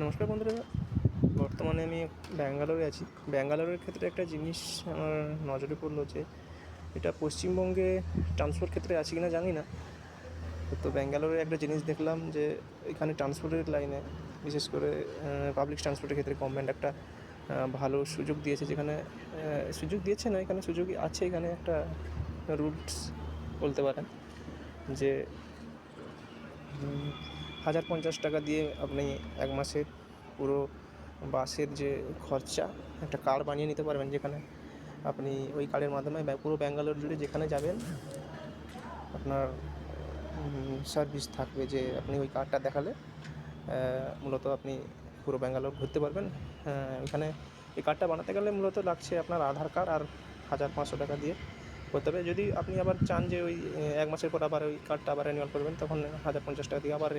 নমস্কার বন্ধুরা, বর্তমানে আমি ব্যাঙ্গালোরে আছি। ব্যাঙ্গালোরের ক্ষেত্রে একটা জিনিস আমার নজরে পড়লো যে এটা পশ্চিমবঙ্গে ট্রান্সপোর্ট ক্ষেত্রে আছে কি না জানি না। তো ব্যাঙ্গালোরে একটা জিনিস দেখলাম যে এখানে ট্রান্সপোর্টের লাইনে, বিশেষ করে পাবলিক ট্রান্সপোর্টের ক্ষেত্রে গভর্নমেন্ট একটা ভালো সুযোগ দিয়েছে। যেখানে সুযোগ দিয়েছে না, এখানে সুযোগই আছে। এখানে একটা রুলস বলতে পারেন যে 1,050 টাকা দিয়ে আপনি এক মাসে পুরো বাসের যে খরচা একটা কার্ড বানিয়ে নিতে পারবেন, যেখানে আপনি ওই কার্ডের মাধ্যমে পুরো ব্যাঙ্গালোর জুড়ে যেখানে যাবেন আপনার সার্ভিস থাকবে। যে আপনি ওই কার্ডটা দেখালে মূলত আপনি পুরো ব্যাঙ্গালোর ঘুরতে পারবেন। এখানে এই কার্ডটা বানাতে গেলে মূলত লাগছে আপনার আধার কার্ড আর 1,500 টাকা দিয়ে করতে হবে। যদি আপনি আবার চান যে ওই এক মাসের পর আবার ওই কার্ডটা আবার রিনিউয়াল করবেন, তখন 1,050 টাকা দিয়ে আবার